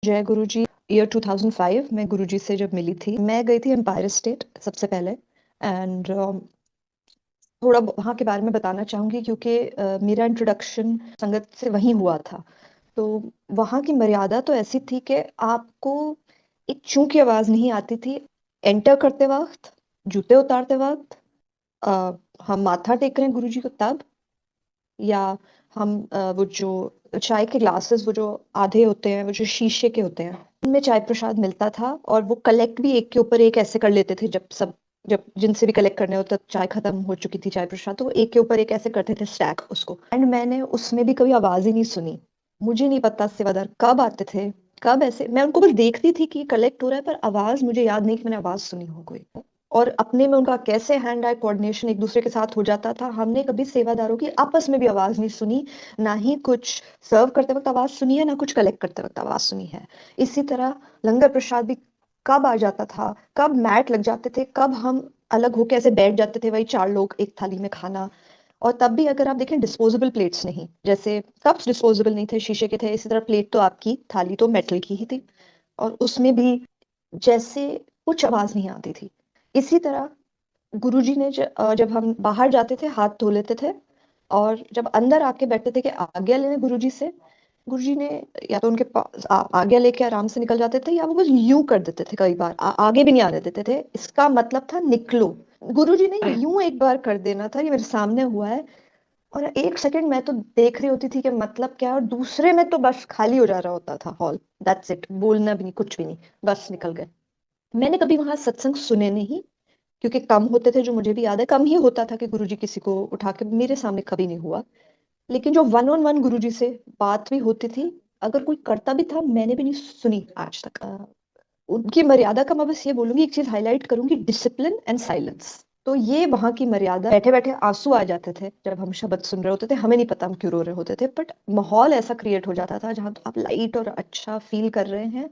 जय गुरुजी। ईयर 2005 में गुरुजी से जब मिली थी, मैं गई थी एम्पायर स्टेट सबसे पहले। एंड थोड़ा वहाँ के बारे में बताना चाहूँगी क्योंकि मेरा इंट्रोडक्शन संगत से वहीं हुआ था। तो वहाँ की मर्यादा तो ऐसी थी कि आपको एक चूं की आवाज़ नहीं आती थी एंटर करते वक्त, जूते उतारते वक्त, अ, हम माथा टेक रहे हैं गुरुजी को तब, या हम वो जो चाय के ग्लासेस वो जो आधे होते हैं, वो जो शीशे के होते हैं, उनमें चाय प्रसाद मिलता था और वो कलेक्ट भी एक के ऊपर एक ऐसे कर लेते थे। जब जिनसे भी कलेक्ट करने हो तब चाय खत्म हो चुकी थी चाय प्रसाद, तो वो एक के ऊपर एक ऐसे करते थे स्टैक उसको। एंड मैंने उसमें भी कभी आवाज ही नहीं सुनी। मुझे नहीं पता सेवादार कब आते थे, कब ऐसे, मैं उनको बस देखती थी कि कलेक्ट हो रहा है, पर आवाज मुझे याद नहीं कि मैंने आवाज सुनी हो कोई। और अपने में उनका कैसे हैंड आई कोऑर्डिनेशन एक दूसरे के साथ हो जाता था। हमने कभी सेवादारों की आपस में भी आवाज नहीं सुनी, ना ही कुछ सर्व करते वक्त आवाज सुनी है, ना कुछ कलेक्ट करते वक्त आवाज सुनी है। इसी तरह लंगर प्रसाद भी कब आ जाता था, कब मैट लग जाते थे, कब हम अलग होके ऐसे बैठ जाते थे, वही 4 लोग एक थाली में खाना। और तब भी अगर आप देखें डिस्पोजेबल प्लेट्स नहीं, जैसे कप्स डिस्पोजेबल नहीं थे, शीशे के थे, इसी तरह प्लेट तो आपकी थाली तो मेटल की ही थी। और उसमें भी जैसे कुछ आवाज नहीं आती थी। इसी तरह गुरुजी ने जब हम बाहर जाते थे हाथ धो लेते थे, और जब अंदर आके बैठते थे कि आज्ञा लेने गुरुजी से, गुरुजी ने या तो उनके पास आज्ञा लेके आराम से निकल जाते थे, या वो बस यूं कर देते थे। कई बार आगे भी नहीं आने देते थे, इसका मतलब था निकलो। गुरुजी ने यूं एक बार कर देना था, ये मेरे सामने हुआ है। और 1 सेकंड मैं तो देख रही होती थी कि मतलब क्या है, और दूसरे में तो बस खाली हो जा रहा होता था हॉल। दैट्स इट, बोलना भी नहीं, कुछ भी नहीं, बस निकल गए। मैंने कभी वहां सत्संग सुने नहीं, क्योंकि कम होते थे, जो मुझे भी याद है कम ही होता था कि गुरुजी किसी को उठा के, मेरे सामने कभी नहीं हुआ। लेकिन जो वन ऑन वन गुरुजी से बात भी होती थी, अगर कोई करता भी था, मैंने भी नहीं सुनी आज तक। उनकी मर्यादा का मैं बस ये बोलूंगी, एक चीज हाईलाइट करूंगी, डिसिप्लिन एंड साइलेंस। तो ये वहां की मर्यादा। बैठे बैठे आंसू आ जाते थे जब हम शब्द सुन रहे होते थे, हमें नहीं पता हम क्यों रो रहे होते थे, बट माहौल ऐसा क्रिएट हो जाता था जहां तो आप लाइट और अच्छा फील कर रहे हैं।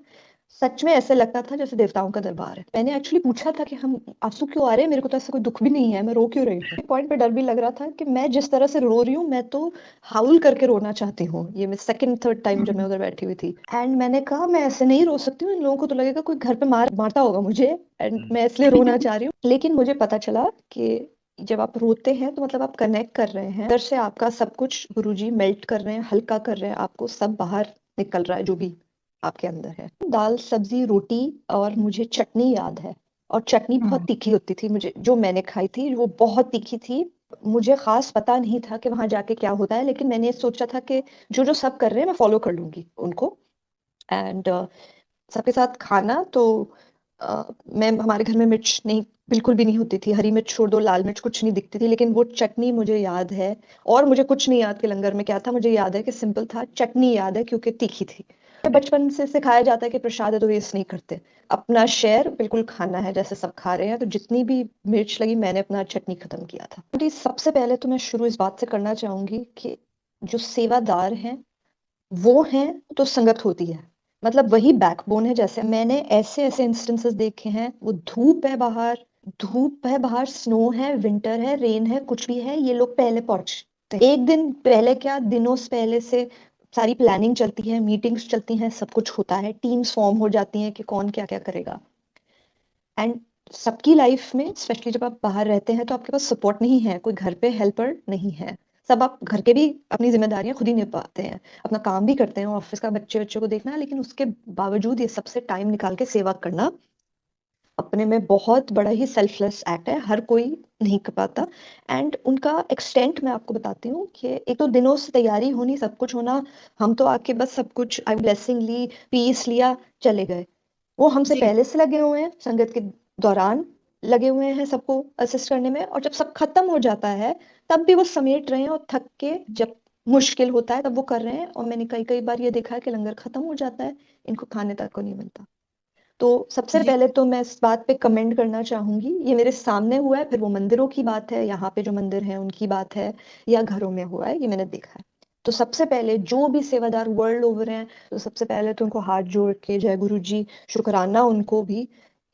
सच में ऐसे लगता था जैसे देवताओं का दरबार है। मैंने एक्चुअली पूछा था कि हम आंसू क्यों आ रहे हैं, मेरे को तो ऐसा कोई दुख भी नहीं है, मैं रो क्यों रही हूँ। पॉइंट पे डर भी लग रहा था कि मैं जिस तरह से रो रही हूँ, मैं तो हाउल करके रोना चाहती हूँ। ये मैं सेकंड थर्ड टाइम जब मैं उधर बैठी हुई थी, एंड मैंने कहा मैं ऐसे नहीं रो सकती हूँ, इन लोगों को तो लगेगा कोई घर पे मारता होगा मुझे, एंड मैं इसलिए रोना चाह रही हूँ। लेकिन मुझे पता चला कि जब आप रोते हैं तो मतलब आप कनेक्ट कर रहे हैं, अंदर से आपका सब कुछ गुरुजी मेल्ट कर रहे हैं, हल्का कर रहे हैं आपको, सब बाहर निकल रहा है जो भी आपके अंदर है। दाल सब्जी रोटी, और मुझे चटनी याद है। और चटनी बहुत तीखी होती थी, मुझे जो मैंने खाई थी वो बहुत तीखी थी। मुझे खास पता नहीं था कि वहां जाके क्या होता है, लेकिन मैंने सोचा था कि जो जो सब कर रहे हैं मैं फॉलो कर लूंगी उनको। एंड सबके साथ खाना तो मैं, हमारे घर में मिर्च नहीं, बिल्कुल भी नहीं होती थी, हरी मिर्च छोड़ दो, लाल मिर्च कुछ नहीं दिखती थी, लेकिन वो चटनी मुझे याद है। और मुझे कुछ नहीं याद कि लंगर में क्या था, मुझे याद है कि सिंपल था, चटनी याद है क्योंकि तीखी थी। बचपन से सिखाया जाता है कि प्रसाद है तो वेस्ट नहीं करते, अपना शेयर बिल्कुल खाना है जैसे सब खा रहे हैं। तो जितनी भी मिर्च लगी मैंने अपना चटनी खत्म किया था। तो सबसे पहले तो मैं शुरू इस बात से करना चाहूंगी कि जो सेवादार हैं वो हैं तो संगत होती है, मतलब वही बैकबोन है। जैसे मैंने ऐसे ऐसे इंस्टेंसेस देखे हैं, वो धूप है बाहर, स्नो है, विंटर है, रेन है, कुछ भी है, ये लोग पहले पहुंचते हैं। एक दिन पहले क्या, दिनों से पहले से सारी प्लानिंग चलती है, मीटिंग्स चलती हैं, सब कुछ होता है, टीम्स फॉर्म हो जाती हैं कि कौन क्या क्या करेगा। एंड सबकी लाइफ में, स्पेशली जब आप बाहर रहते हैं, तो आपके पास सपोर्ट नहीं है, कोई घर पे हेल्पर नहीं है। सब आप घर के भी अपनी जिम्मेदारियां खुद ही निभाते हैं, अपना काम भी करते हैं, ऑफिस का बच्चे बच्चों को देखना, लेकिन उसके बावजूद ये सबसे टाइम निकाल के सेवा करना अपने में बहुत बड़ा ही सेल्फलेस एक्ट है, हर कोई नहीं कर पाता। एंड उनका एक्सटेंट मैं आपको बताती हूँ कि एक तो दिनों से तैयारी होनी, सब कुछ होना, हम तो आके बस सब कुछ आई ब्लेसिंग ली, पीस लिया, चले गए। वो हमसे जी। पहले से लगे हुए हैं, संगत के दौरान लगे हुए हैं सबको असिस्ट करने में, और जब सब खत्म हो जाता है तब भी वो समेट रहे हैं, और थक के जब मुश्किल होता है तब वो कर रहे हैं। और मैंने कई कई बार ये देखा है कि लंगर खत्म हो जाता है, इनको खाने तक को नहीं मिलता। तो सबसे जी। पहले तो मैं इस बात पे कमेंट करना चाहूंगी, ये मेरे सामने हुआ है, फिर वो मंदिरों की बात है, यहाँ पे जो मंदिर है उनकी बात है, या घरों में हुआ है, ये मैंने देखा है। तो सबसे पहले जो भी सेवादार वर्ल्ड ओवर हैं, तो सबसे पहले तो उनको हाथ जोड़ के जय गुरु जी, शुक्राना उनको भी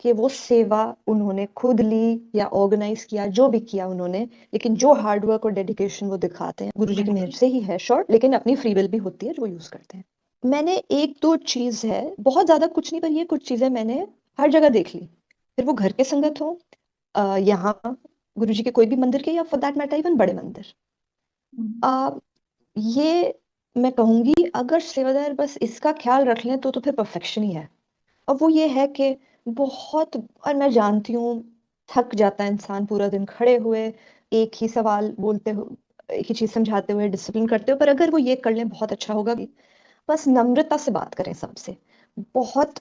कि वो सेवा उन्होंने खुद ली या ऑर्गेनाइज किया, जो भी किया उन्होंने। लेकिन जो हार्डवर्क और डेडिकेशन वो दिखाते हैं, गुरु जी की मेहर से ही है, श्योर, लेकिन अपनी फ्री विल भी होती है जो यूज करते हैं। मैंने एक दो चीज है, बहुत ज्यादा कुछ नहीं, पर ये कुछ चीजें मैंने हर जगह देख ली। फिर वो घर के संगत हो, यहाँ गुरुजी के कोई भी मंदिर के, या फॉर दैट मैटर इवन बड़े मंदिर। हम्म। आ, ये मैं कहूंगी, अगर सेवादार बस इसका ख्याल रख लें तो फिर परफेक्शन ही है। और वो ये है कि बहुत, और मैं जानती हूँ थक जाता है इंसान पूरा दिन खड़े हुए एक ही सवाल बोलते हो, एक ही चीज समझाते हुए, डिसिप्लिन करते हो, पर अगर वो ये कर लें बहुत अच्छा होगा। बस नम्रता से बात करें सबसे, बहुत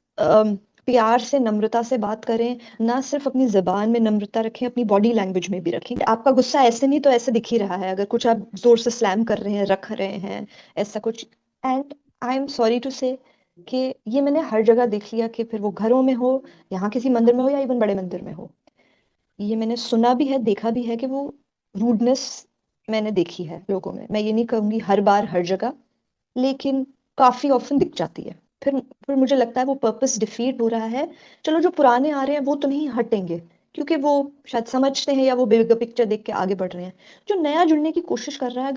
प्यार से नम्रता से बात करें। ना सिर्फ अपनी जबान में नम्रता रखें, अपनी बॉडी लैंग्वेज में भी रखें। आपका गुस्सा ऐसे नहीं तो ऐसे दिख ही रहा है, अगर कुछ आप जोर से स्लैम कर रहे हैं, रख रहे हैं, ऐसा कुछ। And I am sorry to say कि ये मैंने हर जगह देख लिया, कि फिर वो घरों में हो, यहाँ किसी मंदिर में हो, या इवन बड़े मंदिर में हो, ये मैंने सुना भी है, देखा भी है कि वो रूडनेस मैंने देखी है लोगों में। मैं ये नहीं कहूंगी हर बार हर जगह, लेकिन काफी ऑप्शन दिख जाती है। फिर मुझे लगता है वो पर्पस डिफीट हो रहा है। चलो जो पुराने आ रहे हैं वो तो नहीं हटेंगे, क्योंकि वो शायद समझते हैं, या वो बिग पिक्चर देख के आगे बढ़ रहे हैं। जो नया जुड़ने की कोशिश कर रहा है,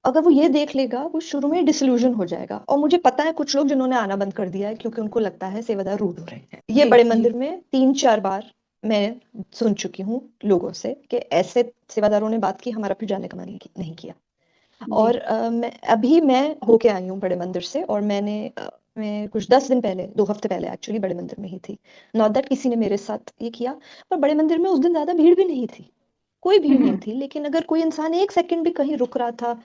अगर वो ये देख लेगा, वो शुरू में डिसल्यूजन हो जाएगा। और मुझे पता है कुछ लोग जिन्होंने आना बंद कर दिया है, क्योंकि उनको लगता है सेवादार रूड हो रहे हैं। ये जी बड़े जी। मंदिर में 3-4 बार मैं सुन चुकी हूँ लोगों से कि ऐसे सेवादारों ने बात की, हमारा फिर जाने का मन नहीं किया। जी और मैं होके आई हूँ बड़े मंदिर से, और मैं कुछ 10 दिन पहले, 2 हफ्ते पहले एक्चुअली बड़े मंदिर में ही थी। नॉट दैट किसी ने मेरे साथ ये किया, पर बड़े मंदिर में उस दिन ज्यादा भीड़ भी नहीं थी, कोई भीड़ नहीं हम्म। थी। लेकिन अगर कोई इंसान एक सेकंड भी कहीं रुक रहा था,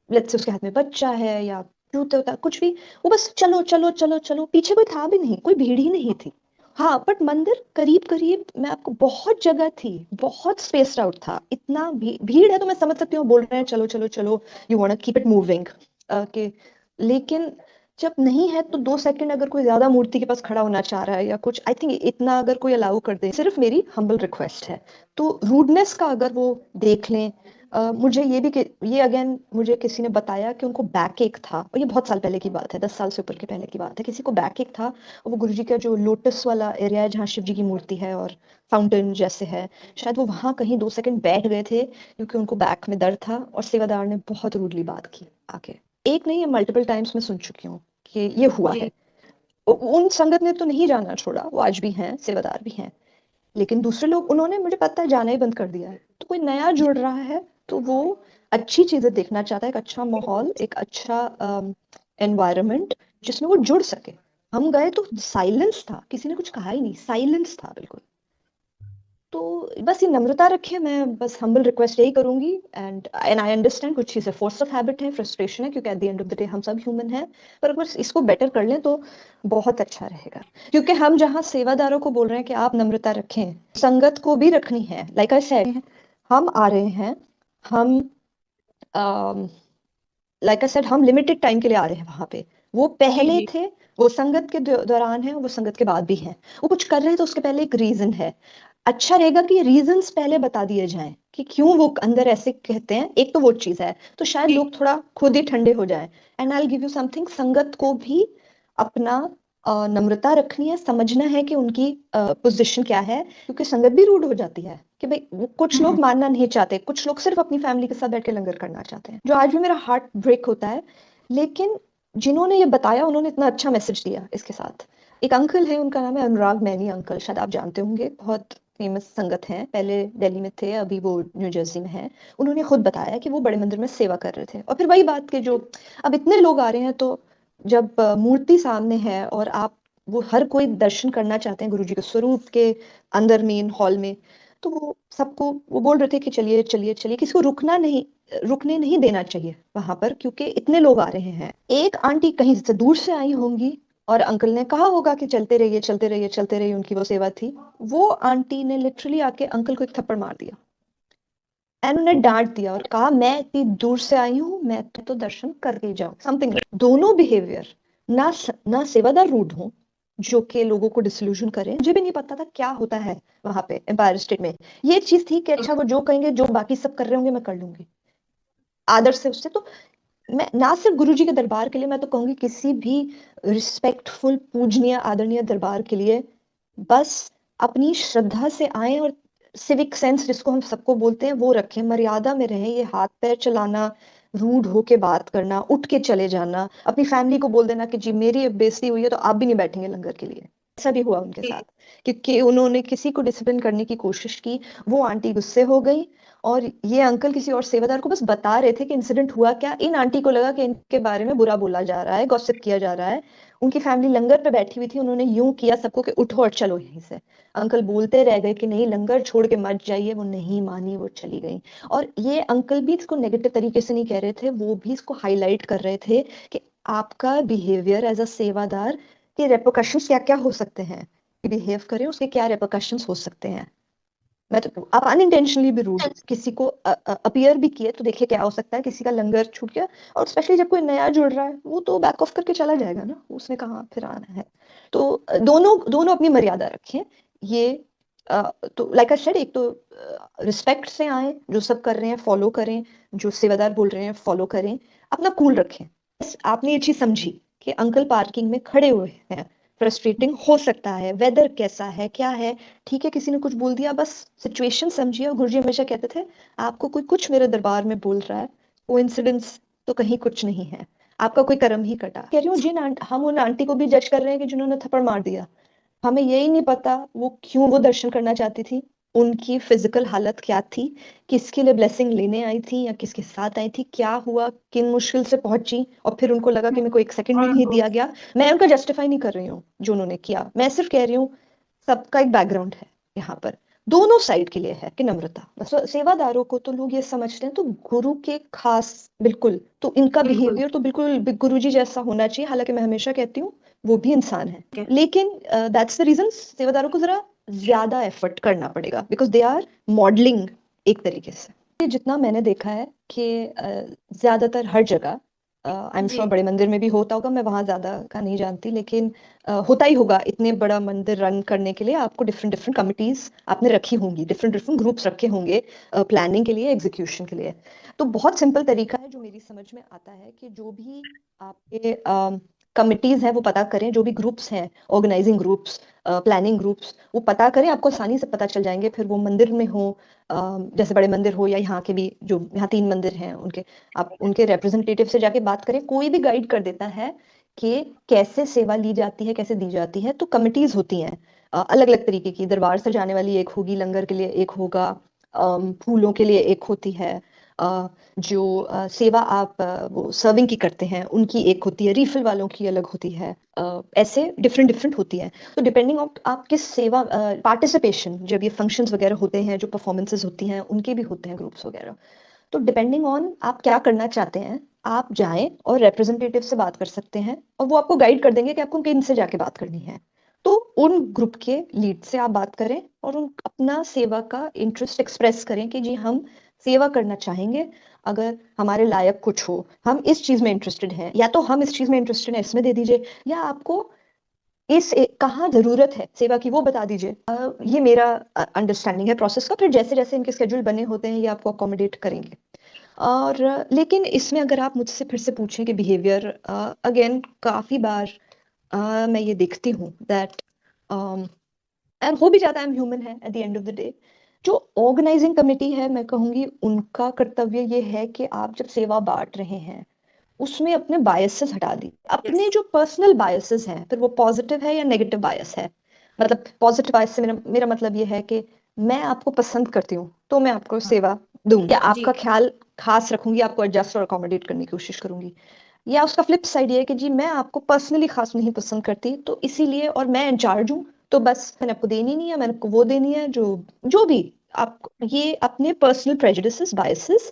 लेट्स से उसके हाथ में बच्चा है या जूते होता कुछ भी, वो बस चलो चलो चलो चलो, पीछे कोई था भी नहीं, कोई भीड़ ही नहीं थी। हाँ, बट मंदिर करीब करीब, मैं आपको, बहुत जगह थी, बहुत स्पेस्ड आउट था। इतना भीड़ है तो मैं समझ सकती हूँ, बोल रहे हैं चलो चलो चलो, you want keep it moving के। लेकिन जब नहीं है तो 2 सेकंड अगर कोई ज्यादा मूर्ति के पास खड़ा होना चाह रहा है या कुछ, आई थिंक इतना अगर कोई अलाउ कर दे, सिर्फ मेरी हम्बल रिक्वेस्ट है। तो रूडनेस का अगर वो देख लें। मुझे ये भी ये अगेन मुझे किसी ने बताया कि उनको बैक एक था, और ये बहुत साल पहले की बात है, 10 साल से ऊपर के पहले की बात है। किसी को बैक एक था, और वो गुरुजी का जो लोटस वाला एरिया है जहाँ शिव जी की मूर्ति है और फाउंटेन जैसे है, शायद वो वहां कहीं 2 सेकंड बैठ गए थे, क्योंकि उनको बैक में दर्द था, और सेवादार ने बहुत रूडली बात की आके। एक नहीं, मल्टीपल टाइम्स मैं सुन चुकी हूँ कि ये हुआ है। जी। उन संगत ने तो नहीं जाना छोड़ा, वो आज भी हैं, सेवादार भी हैं। लेकिन दूसरे लोग, उन्होंने मुझे पता है जाना ही बंद कर दिया है। तो कोई नया जुड़ रहा है तो वो अच्छी चीजें देखना चाहता है, एक अच्छा माहौल, एक अच्छा एनवायरनमेंट जिसमें वो जुड़ सके। हम गए तो साइलेंस था, किसी ने कुछ कहा ही नहीं, साइलेंस था बिल्कुल। तो बस ये नम्रता रखें, मैं बस हम्बल रिक्वेस्ट यही करूंगी। एंड आई अंडरस्टैंड कुछ चीजें फोर्स ऑफ हैबिट है, फ्रस्ट्रेशन है, क्योंकि at the end of the day हम सब ह्यूमन हैं। पर अगर इसको बेटर कर लें तो बहुत अच्छा रहेगा। क्योंकि हम जहाँ सेवादारों को बोल रहे हैं कि आप नम्रता रखें, संगत को भी रखनी है। लाइक आई सेड, हम आ रहे हैं, हम लाइक आई सेड, हम लिमिटेड टाइम के लिए आ रहे हैं वहां पे। वो जी पहले जी। थे, वो संगत के दौरान है, वो संगत के बाद भी है। वो कुछ कर रहे हैं तो उसके पहले एक रीजन है। अच्छा रहेगा कि रीजंस पहले बता दिए जाएं कि क्यों वो अंदर ऐसे कहते हैं। एक तो वो चीज है, तो शायद जी। लोग थोड़ा खुद ही ठंडे हो जाएं। And I give you something, संगत को भी अपना नम्रता रखनी है, समझना है कि उनकी पोजीशन क्या है, क्योंकि संगत भी रूड हो जाती है। कि भाई कुछ लोग हम्म। मानना नहीं चाहते, कुछ लोग सिर्फ अपनी फैमिली के साथ बैठ के लंगर करना चाहते हैं, जो आज भी मेरा हार्ट ब्रेक होता है। लेकिन जिन्होंने ये बताया, उन्होंने इतना अच्छा मैसेज दिया इसके साथ। एक अंकल है, उनका नाम है अनुराग मैनी अंकल, शायद आप जानते होंगे, बहुत फेमस संगत हैं, पहले दिल्ली में थे, अभी वो न्यू जर्सी में हैं। उन्होंने खुद बताया कि वो बड़े मंदिर में सेवा कर रहे थे। और फिर वही बात, के जो अब इतने लोग आ रहे हैं, तो जब मूर्ति सामने है और आप, वो हर कोई दर्शन करना चाहते हैं गुरु जी के स्वरूप के अंदर, मेन हॉल में, तो वो सबको वो बोल रहे थे कि चलिए चलिए चलिए, किसी को रुकने नहीं देना चाहिए वहां पर, क्योंकि इतने लोग आ रहे हैं। एक आंटी कहीं से दूर से आई होंगी, और अंकल ने कहा होगा कि चलते रहिए चलते रहिए चलते रहिए, उनकी वो सेवा थी। वो आंटी ने लिटरली आके अंकल को एक थप्पड़ मार दिया, एंड उन्हें डांट दिया, और कहा मैं इतनी दूर से आई हूँ, मैं तो दर्शन करके ही जाऊं, समथिंग। दोनों बिहेवियर, ना सेवादार रूड हो, जो कि लोगों को डिसल्यूजन करे। मुझे भी नहीं पता था क्या होता है वहां पे एम्पायर स्टेट में। ये चीज थी कि अच्छा, वो जो कहेंगे, जो बाकी सब कर रहे होंगे, मैं कर लूंगी आदर से उससे। तो मैं ना सिर्फ गुरुजी के दरबार के लिए, मैं तो कहूंगी किसी भी रिस्पेक्टफुल, पूजनीय, आदरणीय दरबार के लिए, बस अपनी श्रद्धा से आए, और सिविक सेंस जिसको हम सबको बोलते हैं वो रखें, मर्यादा में रहें। ये हाथ पैर चलाना, रूड होके बात करना, उठ के चले जाना, अपनी फैमिली को बोल देना कि जी मेरी अब बेइज्जती हुई है तो आप भी नहीं बैठेंगे लंगर के लिए। ऐसा भी हुआ उनके जी साथ, क्योंकि उन्होंने किसी को डिसिप्लिन करने की कोशिश की, वो आंटी गुस्से हो गई, और ये अंकल किसी और सेवादार को बस बता रहे थे कि इंसिडेंट हुआ क्या। इन आंटी को लगा कि इनके बारे में बुरा बोला जा रहा है, गॉसिप किया जा रहा है। उनकी फैमिली लंगर पे बैठी हुई थी, उन्होंने यूं किया सबको कि उठो और चलो यहीं से। अंकल बोलते रह गए कि नहीं लंगर छोड़ के मत जाइए, वो नहीं मानी, वो चली गई। और ये अंकल भी इसको नेगेटिव तरीके से नहीं कह रहे थे, वो भी इसको हाईलाइट कर रहे थे कि आपका बिहेवियर एज अ सेवादार के रेपोकशंस क्या क्या हो सकते हैं, बिहेव करें उसके क्या रेपोकशंस हो सकते हैं। मैं तो आप अनइंटेंशनली भी रूड किसी को अपीयर भी किए तो देखिए क्या हो सकता है, किसी का लंगर छूट गया, और स्पेशली जब कोई नया जुड़ रहा है वो तो बैक ऑफ करके चला जाएगा ना, उसने कहाँ फिर आना है। तो दोनों दोनों अपनी मर्यादा रखें। ये अ, तो लाइक आई सेड, एक तो रिस्पेक्ट से आए, जो सब कर रहे हैं फॉलो करें, जो सेवादार बोल रहे हैं फॉलो करें, अपना कूल रखें। बस आपने ये चीज समझी कि अंकल पार्किंग में खड़े हुए हैं, फ्रस्ट्रेटिंग हो सकता है, वेदर कैसा है क्या है, ठीक है किसी ने कुछ बोल दिया, बस सिचुएशन समझिए। और गुरुजी हमेशा कहते थे आपको कोई कुछ मेरे दरबार में बोल रहा है, कोइंसिडेंस तो कहीं कुछ नहीं है, आपका कोई कर्म ही कटा। कह रही हूँ हम उन आंटी को भी जज कर रहे हैं कि जिन्होंने थप्पड़ मार दिया, हमें यही नहीं पता वो क्यों वो दर्शन करना चाहती थी, उनकी फिजिकल हालत क्या थी, किसके लिए ब्लेसिंग लेने आई थी या किसके साथ आई थी, क्या हुआ, किन मुश्किल से पहुंची, और फिर उनको लगा कि मेरे को एक सेकंड भी नहीं दिया गया। मैं उनका जस्टिफाई नहीं कर रही हूँ जो उन्होंने किया, मैं सिर्फ कह रही हूँ सबका एक बैकग्राउंड है यहाँ पर, दोनों साइड के लिए है कि नम्रता। बस सेवादारों को तो लोग ये समझते हैं तो गुरु के खास, बिल्कुल तो इनका बिल्कुल बिहेवियर तो बिल्कुल गुरु जी जैसा होना चाहिए। हालांकि मैं हमेशा कहती हूँ वो भी इंसान है, ठीक है। लेकिन दैट्स द रीजन सेवादारों को जरा ज्यादा एफर्ट करना पड़ेगा, बिकॉज दे आर मॉडलिंग एक तरीके से। ये जितना मैंने देखा है कि ज्यादातर हर जगह, आई एम श्योर जी बड़े मंदिर में भी होता होगा, मैं वहां ज्यादा का नहीं जानती, लेकिन होता ही होगा, इतने बड़ा मंदिर रन करने के लिए आपको डिफरेंट डिफरेंट कमिटीज आपने रखी होंगी, डिफरेंट डिफरेंट ग्रुप्स रखे होंगे प्लानिंग के लिए, एग्जीक्यूशन के लिए। तो बहुत सिंपल तरीका है जो मेरी समझ में आता है कि जो भी आपके कमिटीज हैं वो पता करें, जो भी ग्रुप्स हैं, ऑर्गेनाइजिंग ग्रुप्स, प्लानिंग ग्रुप्स, वो पता करें, आपको आसानी से पता चल जाएंगे। फिर वो मंदिर में हो, जैसे बड़े मंदिर हो, या यहाँ के भी जो यहाँ 3 मंदिर हैं उनके, आप उनके रिप्रेजेंटेटिव से जाके बात करें, कोई भी गाइड कर देता है कि कैसे सेवा ली जाती है, कैसे दी जाती है। तो कमिटीज होती हैं अलग अलग तरीके की, दरबार से जाने वाली एक होगी, लंगर के लिए एक होगा, फूलों के लिए एक होती है, जो सेवा आप वो सर्विंग की करते हैं उनकी एक होती है, रिफिल वालों की अलग होती है, ऐसे डिफरेंट डिफरेंट होती है। तो डिपेंडिंग ऑन आप किस सेवा पार्टिसिपेशन, जब ये फंक्शंस वगैरह होते हैं, जो परफॉर्मेंसेस होती हैं उनके भी होते हैं ग्रुप्स वगैरह, तो डिपेंडिंग ऑन आप क्या करना चाहते हैं, आप जाएं और रिप्रेजेंटेटिव से बात कर सकते हैं, और वो आपको गाइड कर देंगे कि आपको किन से जाके बात करनी है। तो उन ग्रुप के लीड से आप बात करें और उन अपना सेवा का इंटरेस्ट एक्सप्रेस करें कि जी हम सेवा करना चाहेंगे, अगर हमारे लायक कुछ हो, हम इस चीज में इंटरेस्टेड हैं, या तो हम इस चीज में इंटरेस्टेड हैं इसमें दे दीजिए, या आपको कहाँ जरूरत है सेवा की वो बता दीजिए। ये मेरा अंडरस्टैंडिंग है प्रोसेस का। फिर जैसे जैसे इनके स्केड्यूल बने होते हैं ये आपको अकोमोडेट करेंगे। और लेकिन इसमें अगर आप मुझसे फिर से पूछें कि बिहेवियर, अगेन काफी बार मैं ये देखती हूँ दैट, एंड हो भी जाता है, ह्यूमन है at the end of the day. जो ऑर्गेनाइजिंग कमेटी है, मैं कहूंगी उनका कर्तव्य ये है कि आप जब सेवा बांट रहे हैं उसमें अपने बायसेस हटा दी, यस अपने जो पर्सनल बायसेस हैं, फिर वो पॉजिटिव है या नेगेटिव बायस है। मतलब पॉजिटिव बायस से मेरा मेरा मतलब ये है कि मैं आपको पसंद करती हूँ तो मैं आपको सेवा दूंगी, या जी आपका ख्याल खास रखूंगी, आपको एडजस्ट और अकोमोडेट करने की कोशिश करूंगी। या उसका फ्लिप साइड ये है कि जी मैं आपको पर्सनली खास नहीं पसंद करती, तो इसीलिए, और मैं इंचार्ज हूँ, तो बस मैंने आपको देनी नहीं है, मैंने आपको वो देनी है जो जो भी आप, ये अपने पर्सनल प्रेजुडिसेस बायसेस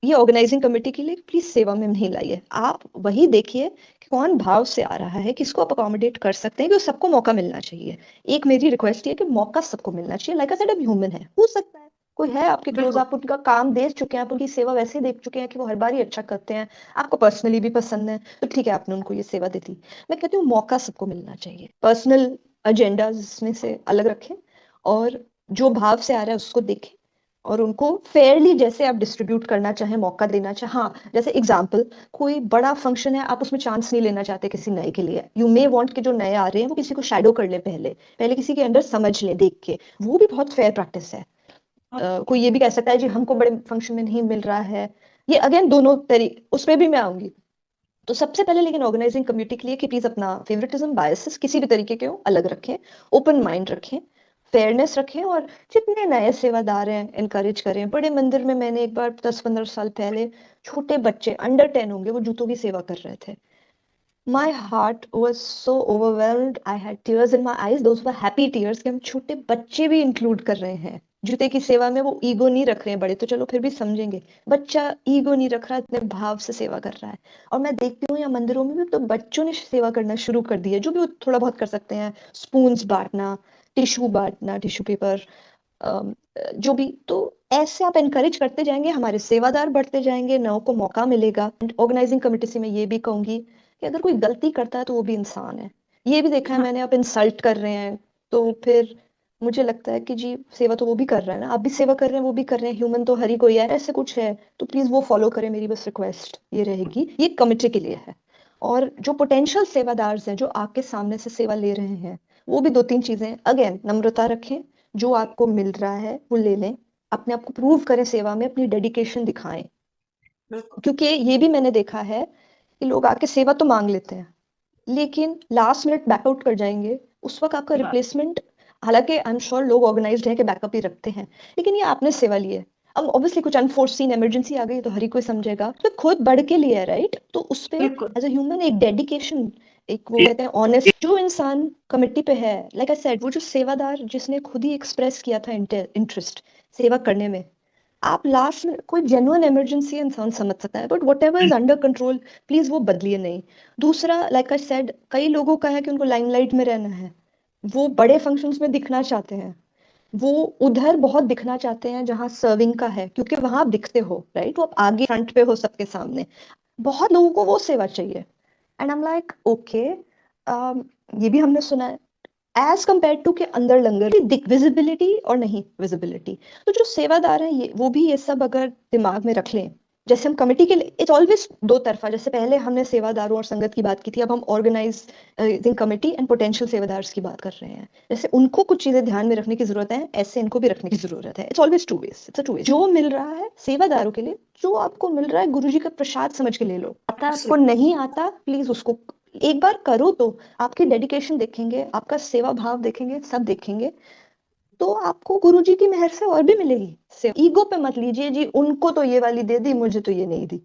ये ऑर्गेनाइजिंग कमेटी के लिए प्लीज सेवा में नहीं लाइए। आप वही देखिए कि कौन भाव से आ रहा है, किसको आप अकोमोडेट कर सकते हैं, कि सबको मौका मिलना चाहिए। एक मेरी रिक्वेस्ट ये है कि मौका सबको मिलना चाहिए। लाइक आई सेड, अब ह्यूमन है, हो सकता है कोई है आपके क्लोज, बिल्कुल आप उनका काम देख चुके हैं, आप उनकी सेवा वैसे ही देख चुके हैं कि वो हर बार ही अच्छा करते हैं, आपको पर्सनली भी पसंद है, तो ठीक है आपने उनको ये सेवा दे दी। मैं कहती हूँ मौका सबको मिलना चाहिए, पर्सनल एजेंडा इसमें से अलग रखें, और जो भाव से आ रहा है उसको देखें, और उनको फेयरली जैसे आप डिस्ट्रीब्यूट करना चाहें, मौका देना चाहें। हाँ, जैसे एग्जाम्पल, कोई बड़ा फंक्शन है, आप उसमें चांस नहीं लेना चाहते किसी नए के लिए, यू मे वांट कि जो नए आ रहे हैं वो किसी को शैडो कर ले, पहले पहले किसी के अंदर समझ ले देख के, वो भी बहुत फेयर प्रैक्टिस है। कोई ये भी कह सकता है जी हमको बड़े फंक्शन में नहीं मिल रहा है, ये अगेन दोनों तरीके, उसमें भी मैं आऊंगी। तो सबसे पहले लेकिन ऑर्गेनाइजिंग कम्युनिटी के लिए कि प्लीज अपना फेवरेटिज्म बायसेस किसी भी तरीके के हो अलग रखें, ओपन माइंड रखें, फेयरनेस रखें, और जितने नए सेवादार हैं इनकरेज करें। बड़े मंदिर में मैंने एक बार 10-15 साल पहले छोटे बच्चे अंडर 10 होंगे, वो जूतों की सेवा कर रहे थे। My heart was so overwhelmed. I had tears in my eyes. Those were happy tears कि हम छोटे बच्चे भी इंक्लूड कर रहे हैं जूते की सेवा में। वो ईगो नहीं रख रहे हैं, बड़े तो चलो फिर भी समझेंगे, बच्चा ईगो नहीं रख रहा, इतने भाव से सेवा कर रहा है। और मैं देखती हूँ यहाँ मंदिरों में भी तो बच्चों ने सेवा करना शुरू कर दी है, जो भी वो थोड़ा बहुत कर सकते हैं, स्पून्स बांटना, बांटना, टिश्यू पेपर, जो भी। तो ऐसे आप एनकरेज करते जाएंगे, हमारे सेवादार बढ़ते जाएंगे, नौ को मौका मिलेगा। ऑर्गेनाइजिंग कमेटी से मैं ये भी कहूंगी कि अगर कोई गलती करता है तो वो भी इंसान है। ये भी देखा है हाँ मैंने, आप इंसल्ट कर रहे हैं तो फिर मुझे लगता है कि जी सेवा तो वो भी कर रहा है ना, आप भी सेवा कर रहे हैं, वो भी कर रहे हैं, ह्यूमन तो हर ही कोई है, ऐसे कुछ है तो प्लीज वो फॉलो करें। मेरी बस रिक्वेस्ट ये रहेगी, ये कमिटी के लिए है। और जो पोटेंशियल सेवादार हैं जो आपके सामने से सेवा ले रहे हैं, वो भी 2-3 चीजें, अगेन नम्रता रखें, जो आपको मिल रहा है वो ले लें, अपने आप को प्रूव करें सेवा में, अपनी डेडिकेशन दिखाएं। बिल्कुल। क्योंकि ये भी मैंने देखा है कि लोग आके सेवा तो मांग लेते हैं, लेकिन लास्ट मिनट बैकआउट कर जाएंगे, उस वक्त आपका बात रिप्लेसमेंट, हालांकि आई एम श्योर लोग ऑर्गेनाइज्ड है कि बैकअप ही रखते हैं, लेकिन ये आपने सेवा ली है, अब ऑब्वियसली कुछ अनफोर्सीन इमरजेंसी आ गई तो हर ही कोई समझेगा, तो खुद बढ़ के लिया है, राइट? तो उस पे बिल्कुल। एज अ ह्यूमन एक डेडिकेशन, एक वो कहते हैं ऑनेस्ट, जो इंसान कमिटी पे है, लाइक आई सेड, वो जो सेवादार जिसने खुद ही एक्सप्रेस किया था इंटरेस्ट सेवा करने में, आप लास्ट में कोई जेन्युइन इमरजेंसी इंसान समझ सकता है, but what ever is under control please वो बदलिए नहीं। दूसरा, लाइक आई सेड, कई लोगों का है कि उनको लाइमलाइट में रहना है, वो बड़े फंक्शंस में दिखना चाहते हैं, वो उधर बहुत दिखना चाहते हैं जहां सर्विंग का है, क्योंकि वहां आप दिखते हो, राइट? वो आप आगे फ्रंट पे हो सबके सामने। बहुत लोगों को वो सेवा चाहिए, and I am like okay, ये भी हमने सुना है, एज कंपेयर टू के अंदर लंगर दिख विजिबिलिटी और नहीं विजिबिलिटी। तो जो सेवादार हैं ये, वो भी ये सब अगर दिमाग में रख लें, जैसे हम कमेटी के लिए, इट्स ऑलवेज दो तरफा, जैसे पहले हमने सेवादारों और संगत की बात की थी, अब हम ऑर्गेनाइजिंग कमेटी एंड पोटेंशियल सेवादार्स की बात कर रहे हैं। जैसे उनको कुछ चीजें ध्यान में रखने की जरूरत है, ऐसे इनको भी रखने की जरूरत है। It's always two ways, it's a two way. जो मिल रहा है सेवादारों के लिए, जो आपको मिल रहा है गुरुजी का प्रसाद समझ के ले लो, आता आपको नहीं आता प्लीज उसको एक बार करो तो आपकी डेडिकेशन देखेंगे, आपका सेवा भाव देखेंगे, सब देखेंगे, तो आपको गुरुजी की मेहर से और भी मिलेगी। से ईगो पे मत लीजिए जी, उनको तो ये वाली दे दी, मुझे तो ये नहीं दी।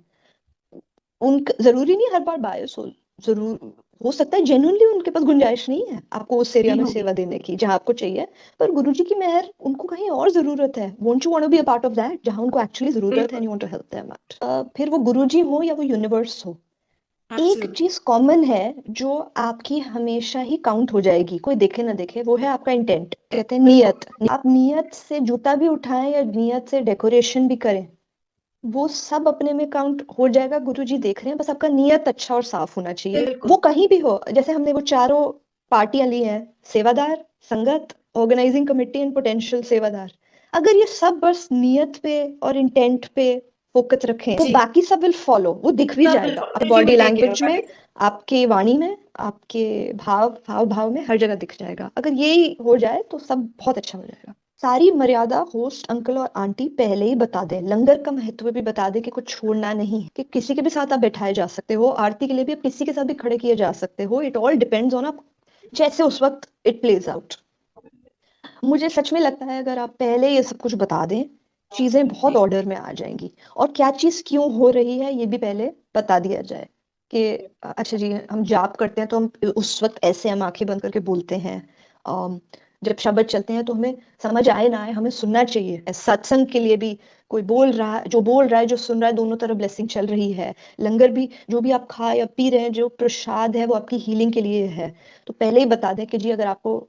उन जरूरी नहीं हर बार बायस हो, जरूर हो सकता है जेन्युइनली उनके पास गुंजाइश नहीं है आपको उस एरिया नहीं में होगी। सेवा देने की जहां आपको चाहिए, पर गुरुजी की मेहर उनको कहीं और जरूरत है, won't you want to be a part of that जहां उनको एक्चुअली जरूरत है, बिल्कुल। And you want to help them out. फिर वो गुरुजी हो या वो यूनिवर्स हो, एक एब्सोल्युटली। चीज कॉमन है जो आपकी हमेशा ही काउंट हो जाएगी, कोई देखे ना देखे, वो है आपका इंटेंट, कहते हैं बिल्कुल। नियत। आप नियत से जूता भी उठाएं या नियत से डेकोरेशन भी करें, वो सब अपने में काउंट हो जाएगा, गुरुजी देख रहे हैं, बस आपका नियत अच्छा और साफ होना चाहिए, वो बिल्कुल। कहीं भी हो। जैसे हमने वो चारों पार्टियां ली हैं, सेवादार, संगत, ऑर्गेनाइजिंग कमेटी एंड पोटेंशियल सेवादार, अगर ये सब बस नियत पे और इंटेंट पे फोकस रखें तो जी। बाकी सब विल फॉलो, वो दिख भी सब जाएगा, बिल्कुल, आपकी जी body will take care language of में, इट। आपके वाणी में, आपके हाव भाव में, हर जगह दिख जाएगा। अगर यही हो जाए तो सब बहुत अच्छा हो जाएगा। सारी मर्यादा होस्ट अंकल और आंटी पहले ही बता दें, लंगर का महत्व भी बता दें कि कुछ छोड़ना नहीं है, कि किसी के भी साथ आप बैठाए जा सकते हो, आरती के लिए भी आप किसी के साथ भी खड़े किए जा सकते हो, इट ऑल डिपेंड्स ऑन आप जैसे उस वक्त इट प्लेज आउट। मुझे सच में लगता है अगर आप पहले ये सब कुछ बता दें, चीजें बहुत जी। ऑर्डर में आ जाएंगी, और क्या चीज क्यों हो रही है ये भी पहले बता दिया जाए कि अच्छा जी हम जाप करते हैं तो हम उस वक्त ऐसे हम आंखें बंद करके बोलते हैं, अम, जब शब्द चलते हैं तो हमें समझ आए ना आए हमें सुनना चाहिए। सत्संग के लिए भी कोई बोल रहा है, जो बोल रहा है, जो सुन रहा है, दोनों तरफ ब्लेसिंग चल रही है। लंगर भी जो भी आप खा या पी रहे हैं, जो प्रसाद है वो आपकी हीलिंग के लिए है। तो पहले ही बता दें कि जी अगर आपको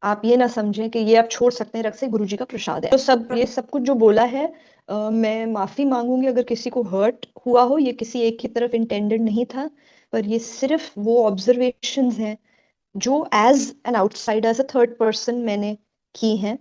आप ये ना समझें कि ये आप छोड़ सकते हैं, रख से, गुरुजी का प्रसाद है। तो सब ये सब कुछ जो बोला है, मैं माफी मांगूंगी अगर किसी को हर्ट हुआ हो, ये किसी एक की तरफ इंटेंडेड नहीं था, पर ये सिर्फ वो ऑब्जर्वेशंस हैं जो as an outsider, as a third person मैंने की हैं।